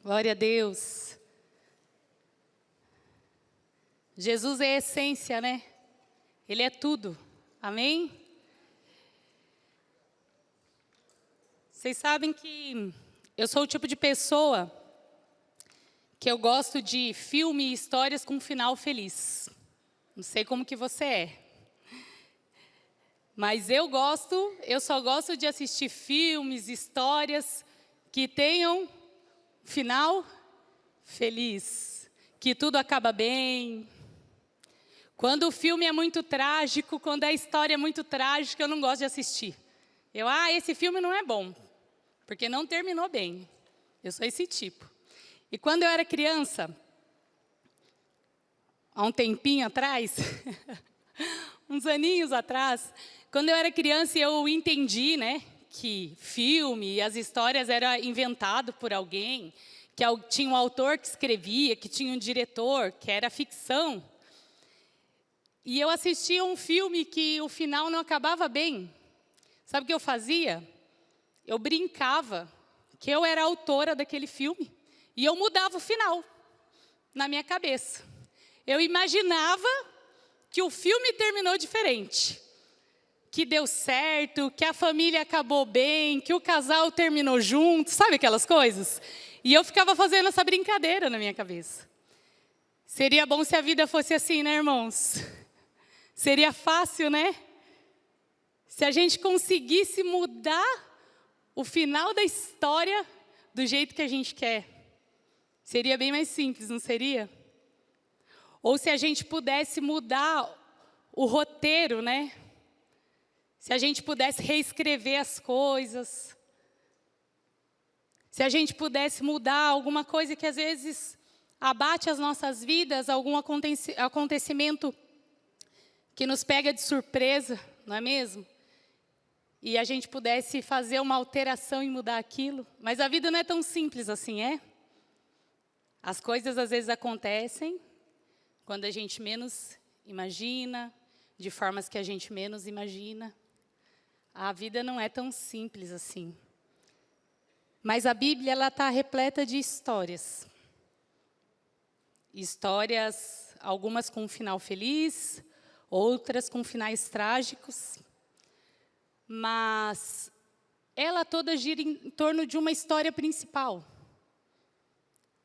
Glória a Deus. Jesus é a essência, né? Ele é tudo. Amém? Vocês sabem que eu sou o tipo de pessoa que eu gosto de filme e histórias com um final feliz. Não sei como que você é. Mas eu só gosto de assistir filmes, histórias que tenham final feliz, que tudo acaba bem. Quando o filme é muito trágico, quando a história é muito trágica, eu não gosto de assistir. Esse filme não é bom, porque não terminou bem. Eu sou esse tipo. E quando eu era criança, há um tempinho atrás, uns aninhos atrás, quando eu era criança, eu entendi, né, que filme e as histórias eram inventados por alguém, que tinha um autor que escrevia, que tinha um diretor, que era ficção. E eu assistia um filme que o final não acabava bem. Sabe o que eu fazia? Eu brincava que eu era a autora daquele filme e eu mudava o final na minha cabeça. Eu imaginava que o filme terminou diferente, que deu certo, que a família acabou bem, que o casal terminou junto, sabe aquelas coisas? E eu ficava fazendo essa brincadeira na minha cabeça. Seria bom se a vida fosse assim, né, irmãos? Seria fácil, né? Se a gente conseguisse mudar o final da história do jeito que a gente quer. Seria bem mais simples, não seria? Ou se a gente pudesse mudar o roteiro, né? Se a gente pudesse reescrever as coisas. Se a gente pudesse mudar alguma coisa que às vezes abate as nossas vidas, algum acontecimento que nos pega de surpresa, não é mesmo? E a gente pudesse fazer uma alteração e mudar aquilo. Mas a vida não é tão simples assim, é? As coisas às vezes acontecem quando a gente menos imagina, de formas que a gente menos imagina. A vida não é tão simples assim. Mas a Bíblia ela está repleta de histórias. Histórias, algumas com um final feliz, outras com finais trágicos. Mas ela toda gira em torno de uma história principal.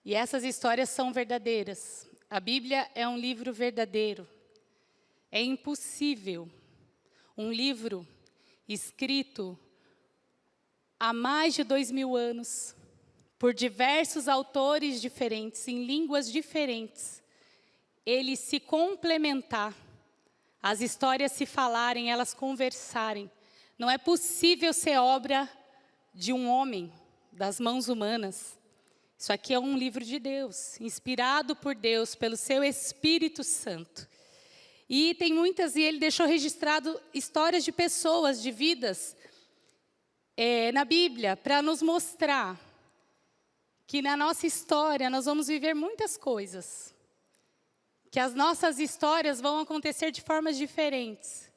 E essas histórias são verdadeiras. A Bíblia é um livro verdadeiro. É impossível um livro escrito há mais de 2000 anos, por diversos autores diferentes, em línguas diferentes, ele se complementar, as histórias se falarem, elas conversarem. Não é possível ser obra de um homem, das mãos humanas. Isso aqui é um livro de Deus, inspirado por Deus, pelo seu Espírito Santo. E tem muitas, e ele deixou registrado histórias de pessoas, de vidas, na Bíblia, para nos mostrar que na nossa história nós vamos viver muitas coisas. Que as nossas histórias vão acontecer de formas diferentes.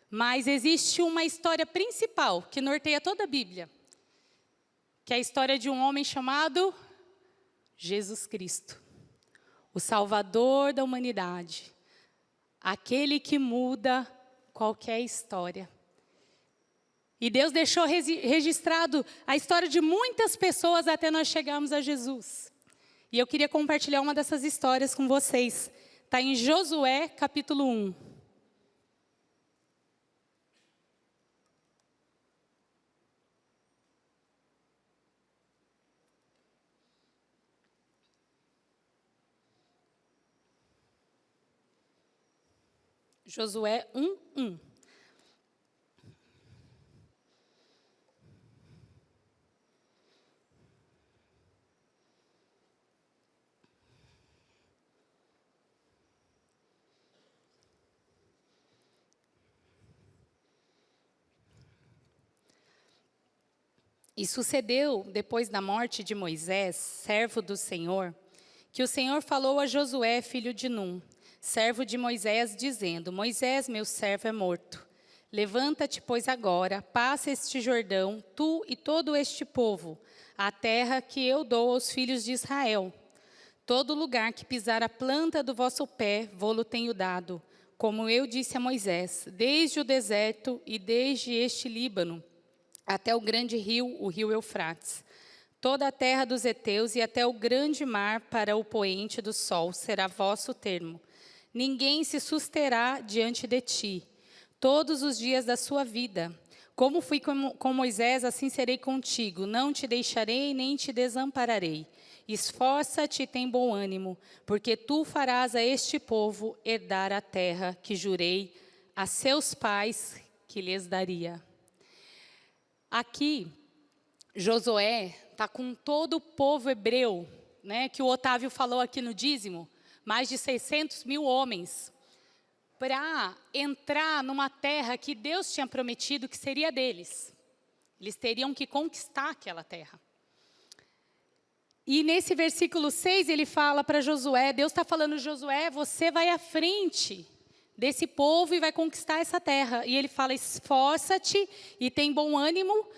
Mas existe uma história principal que norteia toda a Bíblia. Que é a história de um homem chamado Jesus Cristo. O Salvador da humanidade. Aquele que muda qualquer história. E Deus deixou registrado a história de muitas pessoas até nós chegarmos a Jesus. E eu queria compartilhar uma dessas histórias com vocês. Está em Josué, capítulo 1. Josué 1:1. E sucedeu, depois da morte de Moisés, servo do Senhor, que o Senhor falou a Josué, filho de Num, servo de Moisés, dizendo: Moisés, meu servo, é morto. Levanta-te, pois, agora, passa este Jordão, tu e todo este povo, a terra que eu dou aos filhos de Israel. Todo lugar que pisar a planta do vosso pé, vô-lo tenho dado, como eu disse a Moisés, desde o deserto e desde este Líbano, até o grande rio, o rio Eufrates. Toda a terra dos heteus e até o grande mar para o poente do sol será vosso termo. Ninguém se susterá diante de ti, todos os dias da sua vida. Como fui com Moisés, assim serei contigo. Não te deixarei, nem te desampararei. Esforça-te e tem bom ânimo, porque tu farás a este povo herdar a terra que jurei a seus pais que lhes daria. Aqui, Josué está com todo o povo hebreu, né, que o Otávio falou aqui no dízimo, mais de 600 mil homens, para entrar numa terra que Deus tinha prometido que seria deles. Eles teriam que conquistar aquela terra. E nesse versículo 6 ele fala para Josué, Deus está falando, Josué, você vai à frente desse povo e vai conquistar essa terra. E ele fala, esforça-te e tem bom ânimo,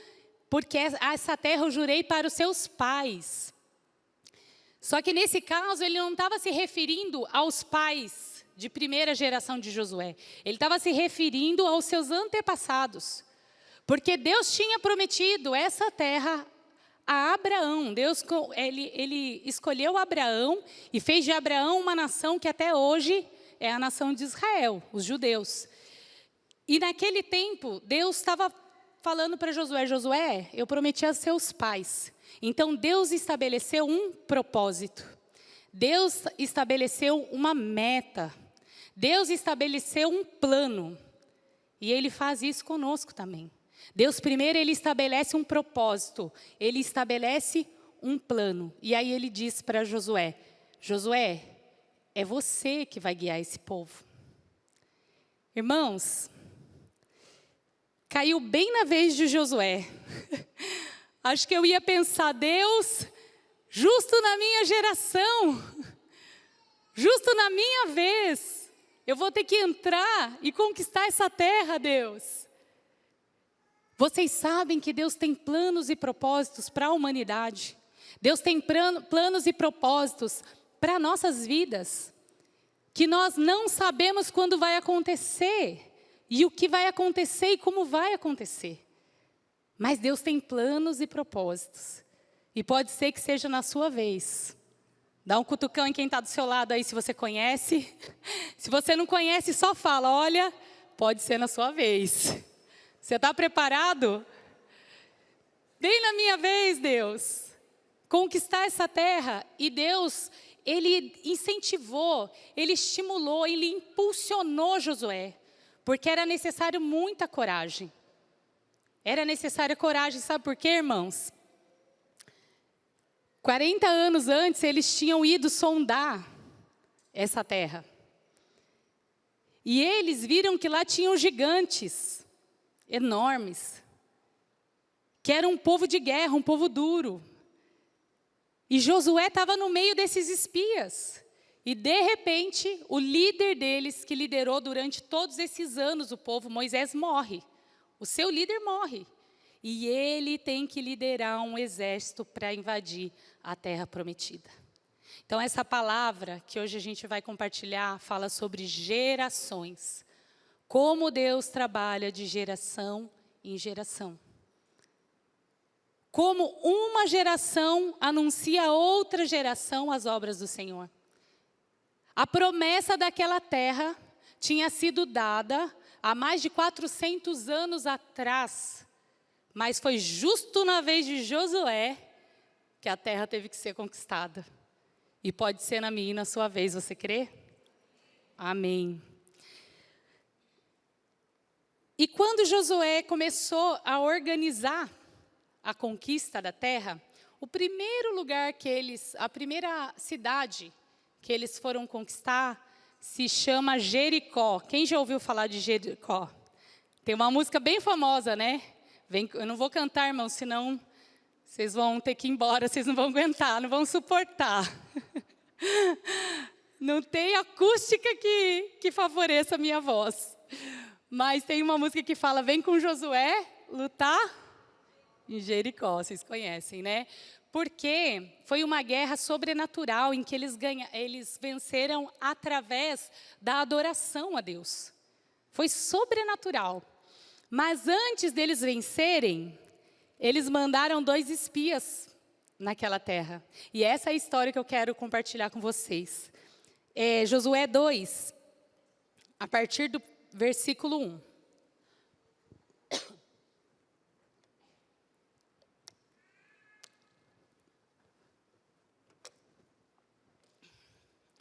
porque essa terra eu jurei para os seus pais. Só que nesse caso ele não estava se referindo aos pais de primeira geração de Josué. Ele estava se referindo aos seus antepassados. Porque Deus tinha prometido essa terra a Abraão. Deus, ele escolheu Abraão e fez de Abraão uma nação que até hoje é a nação de Israel, os judeus. E naquele tempo, Deus estava falando para Josué, Josué, eu prometi a seus pais. Então Deus estabeleceu um propósito. Deus estabeleceu uma meta. Deus estabeleceu um plano. E Ele faz isso conosco também. Deus primeiro, Ele estabelece um propósito, Ele estabelece um plano. E aí Ele diz para Josué, Josué, é você que vai guiar esse povo. Irmãos, caiu bem na vez de Josué. Acho que eu ia pensar, Deus, justo na minha geração, justo na minha vez, eu vou ter que entrar e conquistar essa terra, Deus. Vocês sabem que Deus tem planos e propósitos para a humanidade. Deus tem planos e propósitos para nossas vidas, que nós não sabemos quando vai acontecer, e o que vai acontecer e como vai acontecer. Mas Deus tem planos e propósitos, e pode ser que seja na sua vez. Dá um cutucão em quem está do seu lado aí, se você conhece. Se você não conhece, só fala, olha, pode ser na sua vez. Você está preparado? Bem na minha vez, Deus. Conquistar essa terra. E Deus, Ele incentivou, Ele estimulou, Ele impulsionou Josué. Porque era necessário muita coragem. Era necessária coragem, sabe por quê, irmãos? 40 anos antes, eles tinham ido sondar essa terra. E eles viram que lá tinham gigantes enormes, que era um povo de guerra, um povo duro. E Josué estava no meio desses espias. E, de repente, o líder deles, que liderou durante todos esses anos o povo, Moisés, morre. O seu líder morre. E ele tem que liderar um exército para invadir a terra prometida. Então, essa palavra que hoje a gente vai compartilhar fala sobre gerações. Como Deus trabalha de geração em geração. Como uma geração anuncia a outra geração as obras do Senhor. A promessa daquela terra tinha sido dada há mais de 400 anos atrás. Mas foi justo na vez de Josué que a terra teve que ser conquistada. E pode ser na minha e na sua vez, você crê? Amém. E quando Josué começou a organizar a conquista da terra, o primeiro lugar a primeira cidade que eles foram conquistar se chama Jericó. Quem já ouviu falar de Jericó? Tem uma música bem famosa, né? Eu não vou cantar, irmão, senão vocês vão ter que ir embora, vocês não vão aguentar, não vão suportar. Não tem acústica que favoreça a minha voz. Mas tem uma música que fala, vem com Josué lutar Em Jericó, vocês conhecem, né? Porque foi uma guerra sobrenatural em que eles venceram através da adoração a Deus. Foi sobrenatural. Mas antes deles vencerem, eles mandaram 2 espias naquela terra. E essa é a história que eu quero compartilhar com vocês. Josué 2, a partir do versículo 1.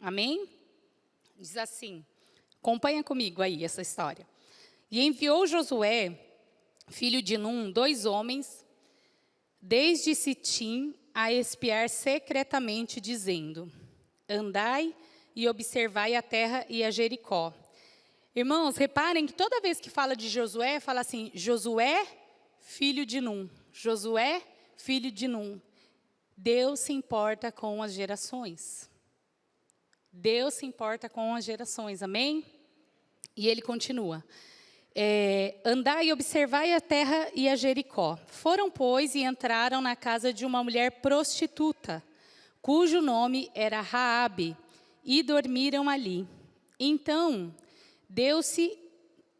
Amém? Diz assim, acompanha comigo aí essa história. E enviou Josué, filho de Num, 2 homens, desde Sitim, a espiar secretamente, dizendo: andai e observai a terra e a Jericó. Irmãos, reparem que toda vez que fala de Josué, fala assim, Josué, filho de Num. Josué, filho de Num. Deus se importa com as gerações. Deus se importa com as gerações, amém? E ele continua. Andai e observai a terra e a Jericó. Foram, pois, e entraram na casa de uma mulher prostituta, cujo nome era Raabe, e dormiram ali. Então, deu-se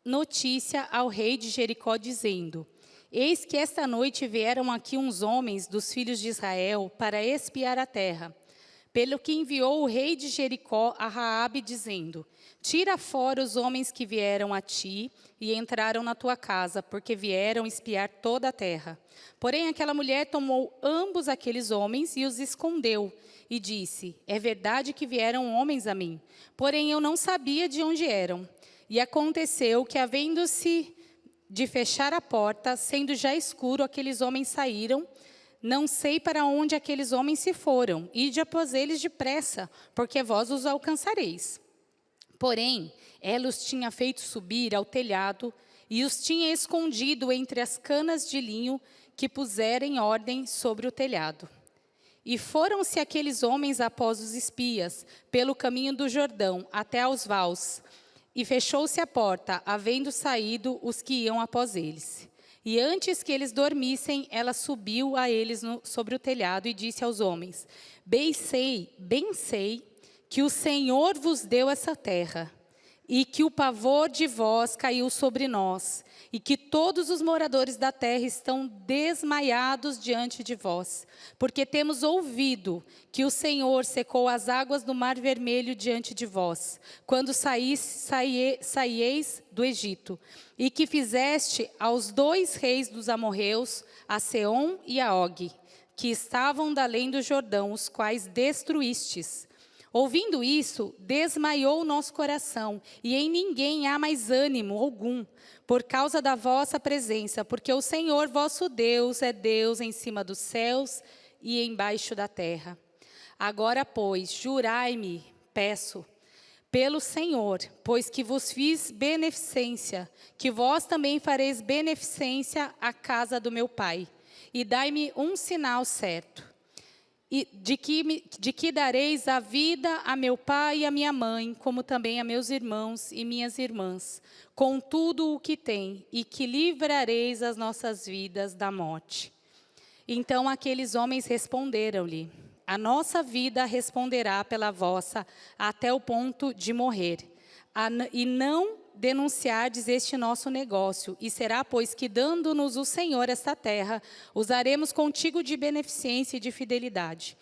notícia ao rei de Jericó, dizendo: eis que esta noite vieram aqui uns homens dos filhos de Israel para espiar a terra. Pelo que enviou o rei de Jericó a Raabe, dizendo: tira fora os homens que vieram a ti e entraram na tua casa, porque vieram espiar toda a terra. Porém, aquela mulher tomou ambos aqueles homens e os escondeu, e disse: é verdade que vieram homens a mim, porém eu não sabia de onde eram. E aconteceu que, havendo-se de fechar a porta, sendo já escuro, aqueles homens saíram. Não sei para onde aqueles homens se foram. Ide após eles depressa, porque vós os alcançareis. Porém, ela os tinha feito subir ao telhado e os tinha escondido entre as canas de linho que pusera em ordem sobre o telhado. E foram-se aqueles homens após os espias, pelo caminho do Jordão, até aos vales. E fechou-se a porta, havendo saído os que iam após eles. E antes que eles dormissem, ela subiu a eles sobre o telhado e disse aos homens: bem sei que o Senhor vos deu essa terra, e que o pavor de vós caiu sobre nós, e que todos os moradores da terra estão desmaiados diante de vós, porque temos ouvido que o Senhor secou as águas do Mar Vermelho diante de vós, quando saíeis do Egito, e que fizeste aos 2 reis dos amorreus, a Seom e a Og, que estavam da além do Jordão, os quais destruístes. Ouvindo isso, desmaiou o nosso coração, e em ninguém há mais ânimo algum, por causa da vossa presença, porque o Senhor vosso Deus é Deus em cima dos céus e embaixo da terra. Agora, pois, jurai-me, peço, pelo Senhor, pois que vos fiz beneficência, que vós também fareis beneficência à casa do meu pai, e dai-me um sinal certo. E de que dareis a vida a meu pai e a minha mãe, como também a meus irmãos e minhas irmãs, com tudo o que tem, e que livrareis as nossas vidas da morte. Então aqueles homens responderam-lhe: a nossa vida responderá pela vossa, até o ponto de morrer, e não denunciardes este nosso negócio, e será, pois, que dando-nos o Senhor esta terra, usaremos contigo de beneficência e de fidelidade.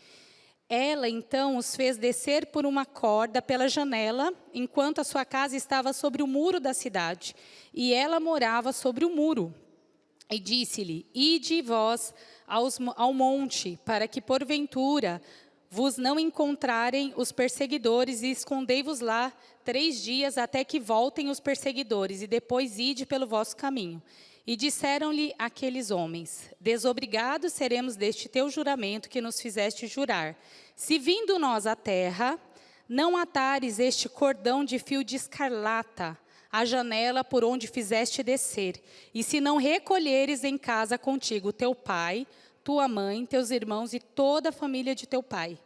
Ela, então, os fez descer por uma corda pela janela, enquanto a sua casa estava sobre o muro da cidade, e ela morava sobre o muro. E disse-lhe: ide vós ao monte, para que, porventura, vos não encontrarem os perseguidores, e escondei-vos lá 3 dias, até que voltem os perseguidores, e depois ide pelo vosso caminho. E disseram-lhe aqueles homens: desobrigados seremos deste teu juramento que nos fizeste jurar. Se vindo nós à terra, não atares este cordão de fio de escarlata, a janela por onde fizeste descer, e se não recolheres em casa contigo teu pai, tua mãe, teus irmãos e toda a família de teu pai.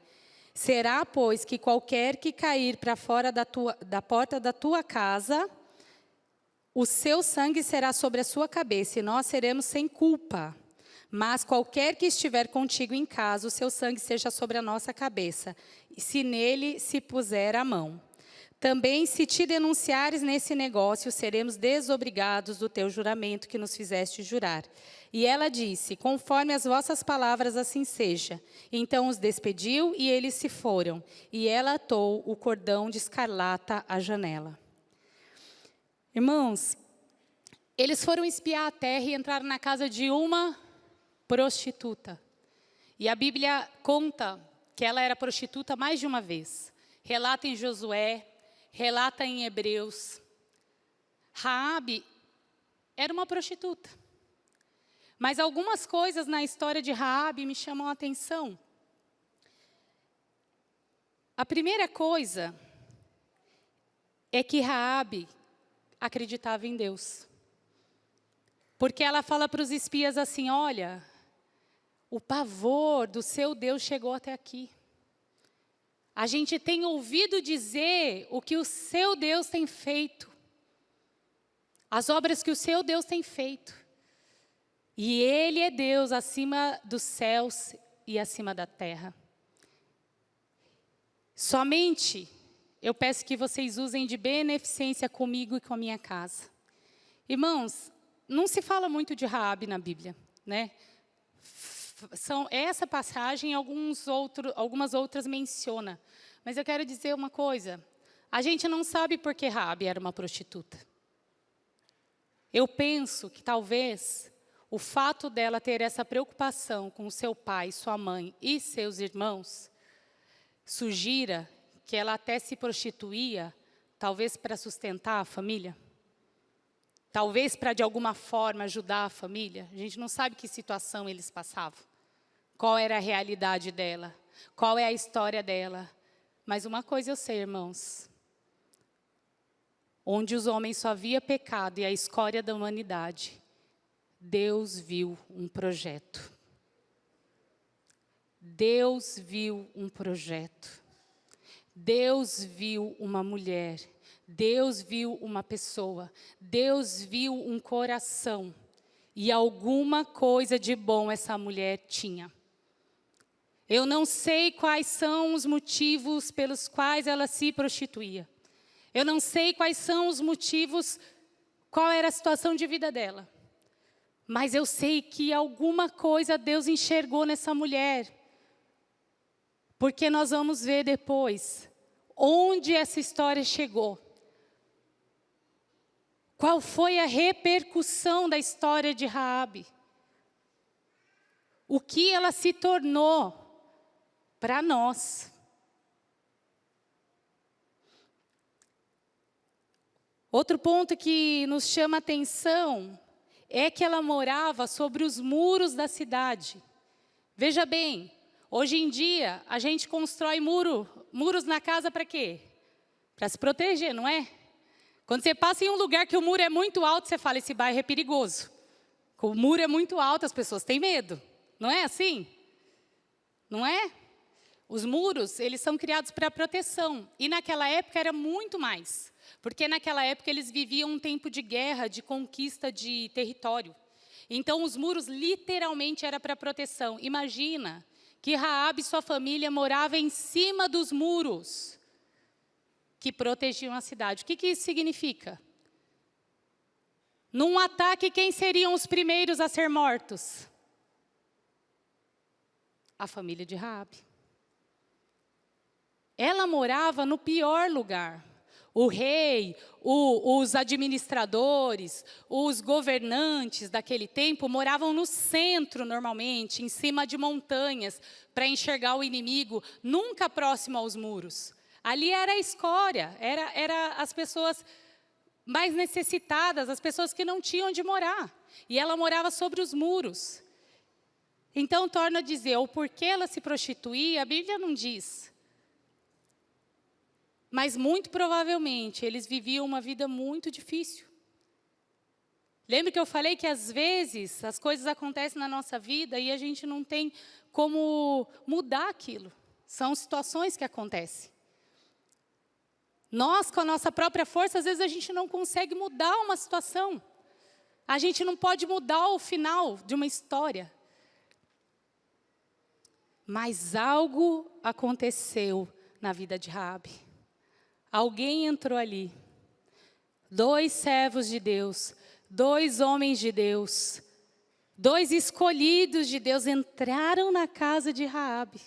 Será, pois, que qualquer que cair para fora da porta da tua casa, o seu sangue será sobre a sua cabeça, e nós seremos sem culpa. Mas qualquer que estiver contigo em casa, o seu sangue seja sobre a nossa cabeça, e se nele se puser a mão. Também, se te denunciares nesse negócio, seremos desobrigados do teu juramento que nos fizeste jurar. E ela disse, conforme as vossas palavras, assim seja. Então os despediu e eles se foram. E ela atou o cordão de escarlata à janela. Irmãos, eles foram espiar a terra e entraram na casa de uma prostituta. E a Bíblia conta que ela era prostituta mais de uma vez. Relata em Josué, relata em Hebreus. Raabe era uma prostituta. Mas algumas coisas na história de Raabe me chamam a atenção. A primeira coisa é que Raabe acreditava em Deus. Porque ela fala para os espias assim, olha, o pavor do seu Deus chegou até aqui. A gente tem ouvido dizer o que o seu Deus tem feito. As obras que o seu Deus tem feito. E Ele é Deus acima dos céus e acima da terra. Somente eu peço que vocês usem de beneficência comigo e com a minha casa. Irmãos, não se fala muito de Raabe na Bíblia, né? Essa passagem e algumas outras menciona. Mas eu quero dizer uma coisa. A gente não sabe por que Raabe era uma prostituta. Eu penso que talvez o fato dela ter essa preocupação com seu pai, sua mãe e seus irmãos, sugira que ela até se prostituía, talvez para sustentar a família. Talvez para, de alguma forma, ajudar a família. A gente não sabe que situação eles passavam. Qual era a realidade dela. Qual é a história dela. Mas uma coisa eu sei, irmãos. Onde os homens só via pecado e a escória da humanidade, Deus viu um projeto. Deus viu um projeto. Deus viu uma mulher. Deus viu uma pessoa, Deus viu um coração, e alguma coisa de bom essa mulher tinha. Eu não sei quais são os motivos pelos quais ela se prostituía. Eu não sei quais são os motivos, qual era a situação de vida dela. Mas eu sei que alguma coisa Deus enxergou nessa mulher. Porque nós vamos ver depois onde essa história chegou. Qual foi a repercussão da história de Raabe? O que ela se tornou para nós? Outro ponto que nos chama a atenção é que ela morava sobre os muros da Veja bem, hoje em dia a gente constrói muros na casa para quê? Para se proteger, não é? Quando você passa em um lugar que o muro é muito alto, você fala, esse bairro é perigoso. O muro é muito alto, as pessoas têm medo. Não é assim? Não é? Os muros, eles são criados para proteção. E naquela época era muito mais. Porque naquela época eles viviam um tempo de guerra, de conquista de território. Então os muros literalmente eram para proteção. Imagina que Raabe e sua família moravam em cima dos muros que protegiam a cidade. O que isso significa? Num ataque, quem seriam os primeiros a ser mortos? A família de Raabe. Ela morava no pior lugar. O rei, os administradores, os governantes daquele tempo moravam no centro normalmente, em cima de montanhas, para enxergar o inimigo, nunca próximo aos muros. Ali era a escória, era as pessoas mais necessitadas, as pessoas que não tinham onde morar. E ela morava sobre os muros. Então, torna a dizer, o porquê ela se prostituía, a Bíblia não diz. Mas, muito provavelmente, eles viviam uma vida muito difícil. Lembra que eu falei que, às vezes, as coisas acontecem na nossa vida e a gente não tem como mudar aquilo. São situações que acontecem. Nós, com a nossa própria força, às vezes a gente não consegue mudar uma situação. A gente não pode mudar o final de uma história. Mas algo aconteceu na vida de Raabe. Alguém entrou ali. 2 servos de Deus, 2 homens de Deus, 2 escolhidos de Deus entraram na casa de Raabe.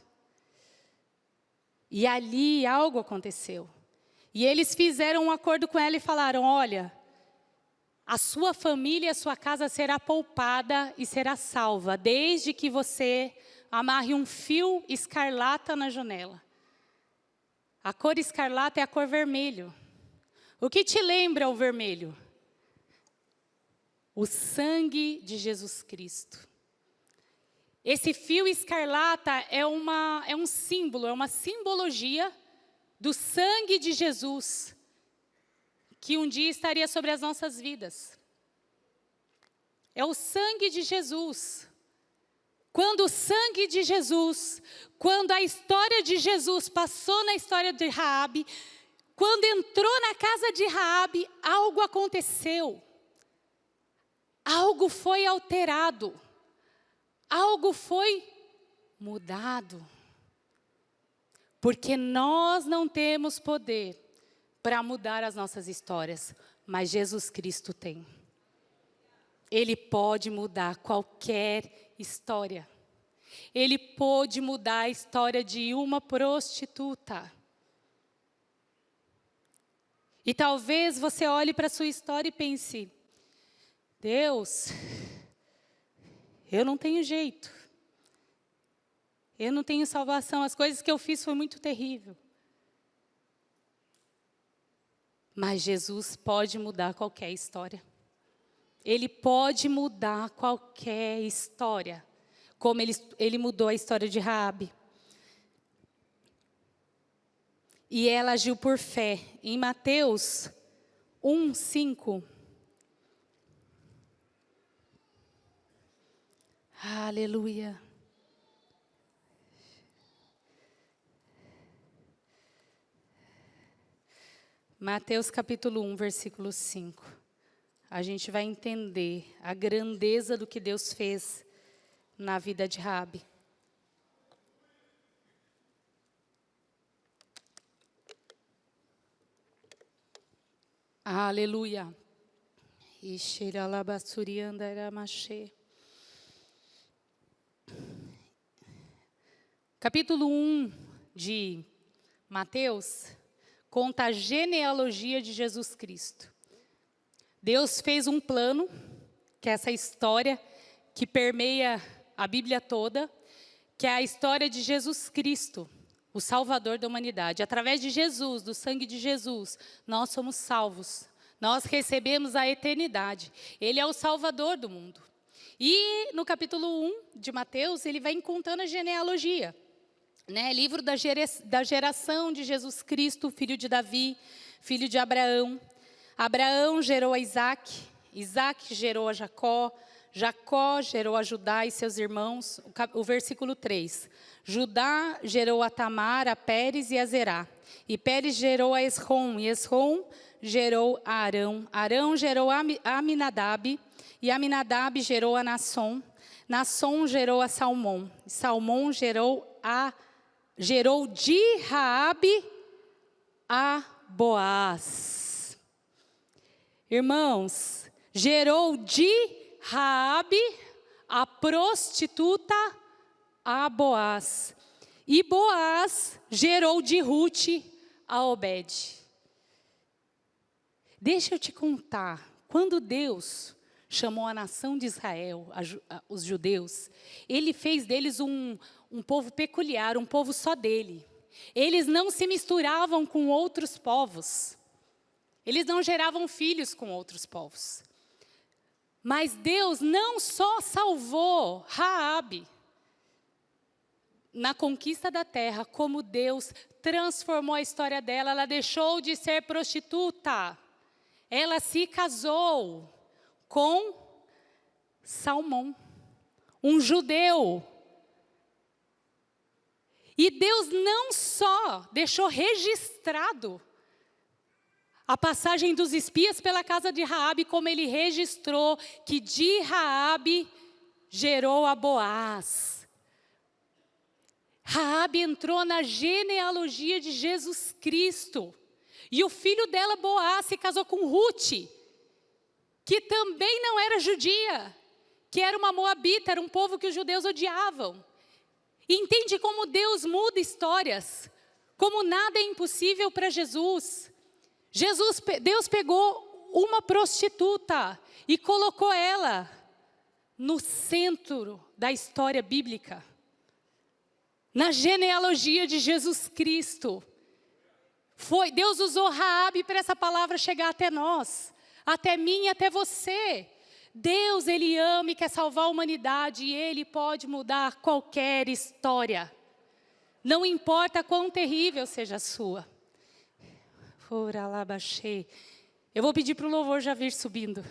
E ali algo aconteceu. E eles fizeram um acordo com ela e falaram: olha, a sua família e a sua casa será poupada e será salva, desde que você amarre um fio escarlata na janela. A cor escarlata é a cor vermelho. O que te lembra o vermelho? O sangue de Jesus Cristo. Esse fio escarlata é um símbolo, é uma simbologia do sangue de Jesus, que um dia estaria sobre as nossas vidas. É o sangue de Jesus. Quando o sangue de Jesus, quando a história de Jesus passou na história de Raabe, quando entrou na casa de Raabe, algo aconteceu. Algo foi alterado. Algo foi mudado. Porque nós não temos poder para mudar as nossas histórias, mas Jesus Cristo tem. Ele pode mudar qualquer história. Ele pôde mudar a história de uma prostituta. E talvez você olhe para a sua história e pense: Deus, eu não tenho jeito. Eu não tenho salvação. As coisas que eu fiz foi muito terrível. Mas Jesus pode mudar qualquer história. Ele pode mudar qualquer história. Como ele mudou a história de Raabe. E ela agiu por fé. Em Mateus 1:5. Aleluia. Mateus capítulo 1, versículo 5. A gente vai entender a grandeza do que Deus fez na vida de Raabe. Aleluia. Capítulo 1 de Mateus conta a genealogia de Jesus Cristo. Deus fez um plano, que é essa história que permeia a Bíblia toda, que é a história de Jesus Cristo, o Salvador da humanidade. Através de Jesus, do sangue de Jesus, nós somos salvos. Nós recebemos a eternidade. Ele é o Salvador do mundo. E no capítulo 1 de Mateus, ele vai contando a genealogia. Livro da geração de Jesus Cristo, filho de Davi, filho de Abraão. Abraão gerou a Isaac, Isaac gerou a Jacó, Jacó gerou a Judá e seus irmãos. O versículo 3. Judá gerou a Tamar, a Pérez e a Zerá. E Pérez gerou a Esrom, e Esrom gerou a Arão. Arão gerou a Aminadab, e Aminadab gerou a Nasson. Nasson gerou a Salmão. Salmão gerou de Raabe a Boaz. Irmãos, gerou de Raabe, a prostituta, a Boaz. E Boaz gerou de Rute a Obed. Deixa eu te contar, quando Deus chamou a nação de Israel, os judeus, ele fez deles um povo peculiar, um povo só dele. Eles não se misturavam com outros povos. Eles não geravam filhos com outros povos. Mas Deus não só salvou Raabe na conquista da terra, como Deus transformou a história dela. Ela deixou de ser prostituta. Ela se casou com Salmão, um judeu. E Deus não só deixou registrado a passagem dos espias pela casa de Raabe, como ele registrou que de Raabe gerou a Boaz. Raabe entrou na genealogia de Jesus Cristo. E o filho dela, Boaz, se casou com Ruth, que também não era judia, que era uma moabita, era um povo que os judeus odiavam. E entende como Deus muda histórias, como nada é impossível para Jesus. Deus pegou uma prostituta e colocou ela no centro da história bíblica, na genealogia de Jesus Cristo. Deus usou Raabe para essa palavra chegar até nós, até mim e até você. Deus, Ele ama e quer salvar a humanidade, e Ele pode mudar qualquer história. Não importa quão terrível seja a sua. Eu vou pedir para o louvor já vir subindo.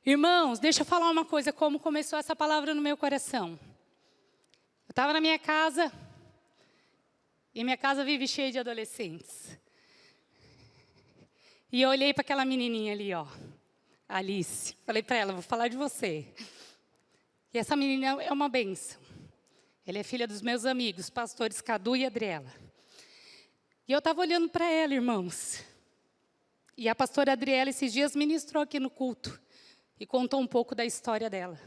Irmãos, deixa eu falar uma coisa, como começou essa palavra no meu coração. Eu estava na minha casa, e minha casa vive cheia de adolescentes. E eu olhei para aquela menininha ali, ó, Alice. Falei para ela, vou falar de você. E essa menina é uma bênção. Ela é filha dos meus amigos, pastores Cadu e Adriela. E eu estava olhando para ela, irmãos. E a pastora Adriela, esses dias, ministrou aqui no culto. E contou um pouco da história dela.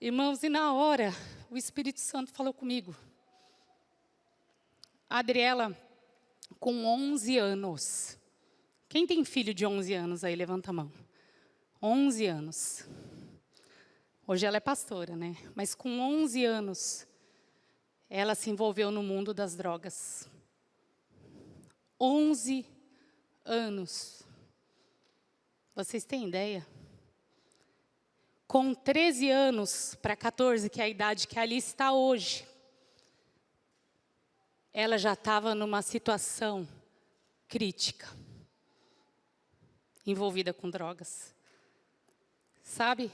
Irmãos, e na hora, o Espírito Santo falou comigo. A Adriela, com 11 anos. Quem tem filho de 11 anos aí? Levanta a mão. 11 anos. Hoje ela é pastora, né? Mas com 11 anos, ela se envolveu no mundo das drogas. 11 anos. Vocês têm ideia? Com 13 anos para 14, que é a idade que a Alice está hoje, ela já estava numa situação crítica, envolvida com drogas. Sabe?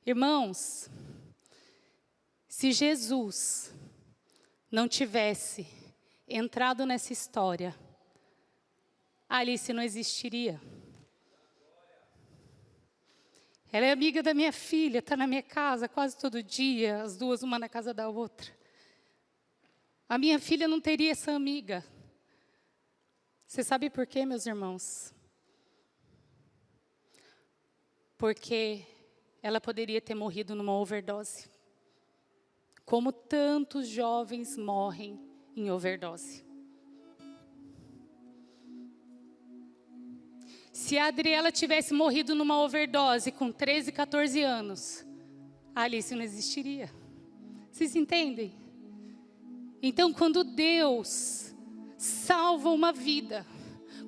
Irmãos, se Jesus não tivesse entrado nessa história, a Alice não existiria. Ela é amiga da minha filha, está na minha casa quase todo dia, as duas, uma na casa da outra. A minha filha não teria essa amiga. Você sabe por quê, meus irmãos? Porque ela poderia ter morrido numa overdose. Como tantos jovens morrem em overdose. Se a Adriela tivesse morrido numa overdose com 13, 14 anos, a Alice não existiria. Vocês entendem? Então, quando Deus salva uma vida,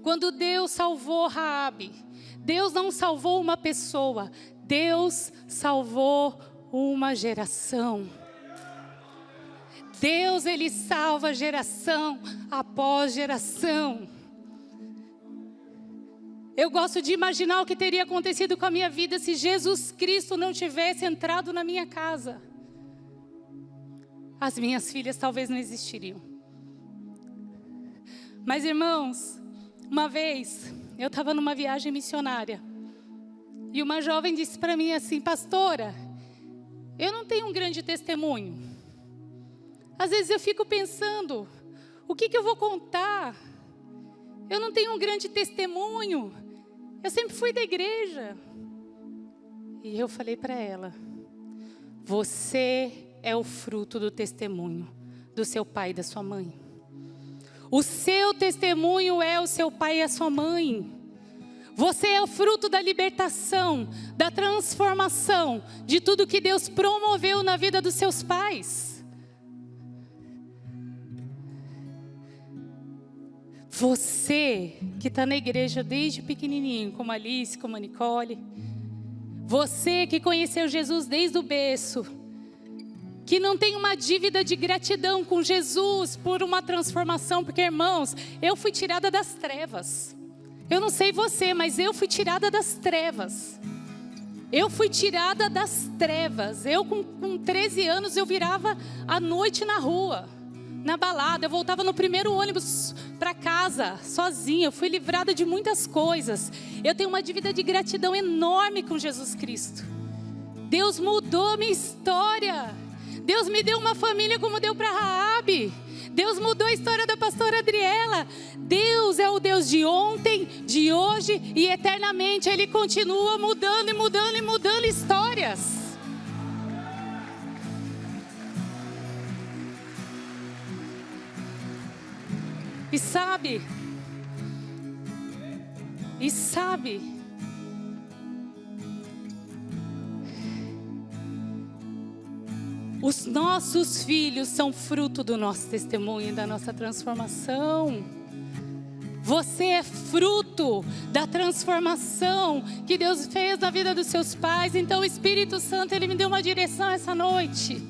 quando Deus salvou Raabe, Deus não salvou uma pessoa, Deus salvou uma geração. Deus, Ele salva geração após geração. Eu gosto de imaginar o que teria acontecido com a minha vida se Jesus Cristo não tivesse entrado na minha casa. As minhas filhas talvez não existiriam. Mas, irmãos, uma vez eu estava numa viagem missionária e uma jovem disse para mim assim: pastora, eu não tenho um grande testemunho. Às vezes eu fico pensando, o que eu vou contar? Eu não tenho um grande testemunho. Eu sempre fui da igreja. E eu falei para ela: você é o fruto do testemunho do seu pai e da sua mãe. O seu testemunho é o seu pai e a sua mãe. Você é o fruto da libertação, da transformação, de tudo que Deus promoveu na vida dos seus pais. Você que está na igreja desde pequenininho, como a Alice, como a Nicole. Você que conheceu Jesus desde o berço. Que não tem uma dívida de gratidão com Jesus por uma transformação. Porque, irmãos, eu fui tirada das trevas. Eu não sei você, mas eu fui tirada das trevas. Eu fui tirada das trevas. Eu com 13 anos eu virava à noite na rua. Na balada, eu voltava no primeiro ônibus para casa, sozinha. Eu fui livrada de muitas coisas. Eu tenho uma dívida de gratidão enorme com Jesus Cristo. Deus mudou minha história. Deus me deu uma família como deu para Raabe. Deus mudou a história da pastora Adriela. Deus é o Deus de ontem, de hoje e eternamente. Ele continua mudando e mudando e mudando histórias. E sabe, os nossos filhos são fruto do nosso testemunho e da nossa transformação. Você é fruto da transformação que Deus fez na vida dos seus pais. Então o Espírito Santo, Ele me deu uma direção essa noite.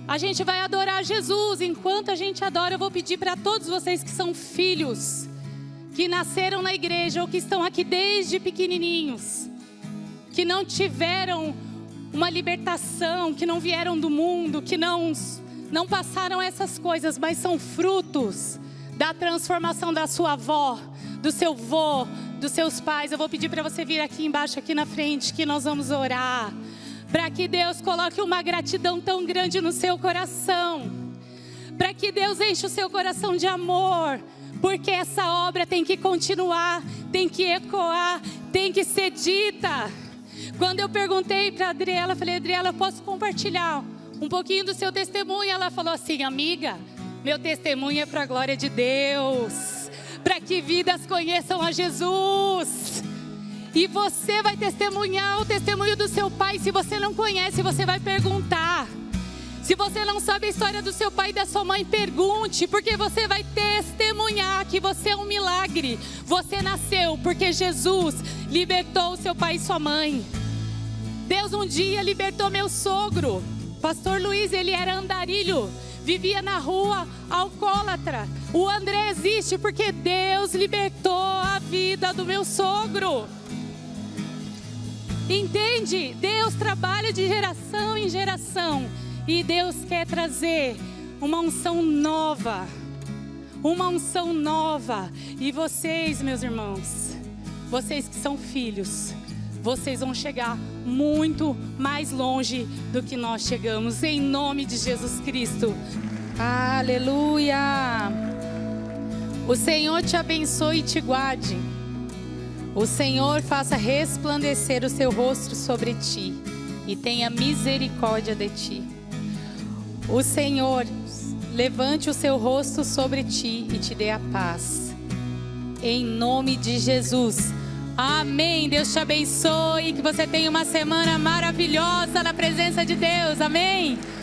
A gente vai adorar Jesus. Enquanto a gente adora, eu vou pedir para todos vocês que são filhos, que nasceram na igreja ou que estão aqui desde pequenininhos, que não tiveram uma libertação, que não vieram do mundo, que não passaram essas coisas, mas são frutos da transformação da sua avó, do seu vô, dos seus pais. Eu vou pedir para você vir aqui embaixo, aqui na frente, que nós vamos orar, para que Deus coloque uma gratidão tão grande no seu coração, para que Deus enche o seu coração de amor, porque essa obra tem que continuar, tem que ecoar, tem que ser dita. Quando eu perguntei para a Adriela, falei: Adriela, eu posso compartilhar um pouquinho do seu testemunho? Ela falou assim: amiga, meu testemunho é para a glória de Deus, para que vidas conheçam a Jesus. E você vai testemunhar o testemunho do seu pai. Se você não conhece, você vai perguntar. Se você não sabe a história do seu pai e da sua mãe, pergunte, porque você vai testemunhar que você é um milagre. Você nasceu porque Jesus libertou o seu pai e sua mãe. Deus um dia libertou meu sogro, pastor Luiz. Ele era andarilho, vivia na rua, alcoólatra. O André existe porque Deus libertou a vida do meu sogro. Entende? Deus trabalha de geração em geração. E Deus quer trazer uma unção nova. Uma unção nova. E vocês, meus irmãos, vocês que são filhos, vocês vão chegar muito mais longe do que nós chegamos, em nome de Jesus Cristo. Aleluia! O Senhor te abençoe e te guarde. O Senhor faça resplandecer o seu rosto sobre ti e tenha misericórdia de ti. O Senhor levante o seu rosto sobre ti e te dê a paz. Em nome de Jesus. Amém. Deus te abençoe. Que você tenha uma semana maravilhosa na presença de Deus. Amém.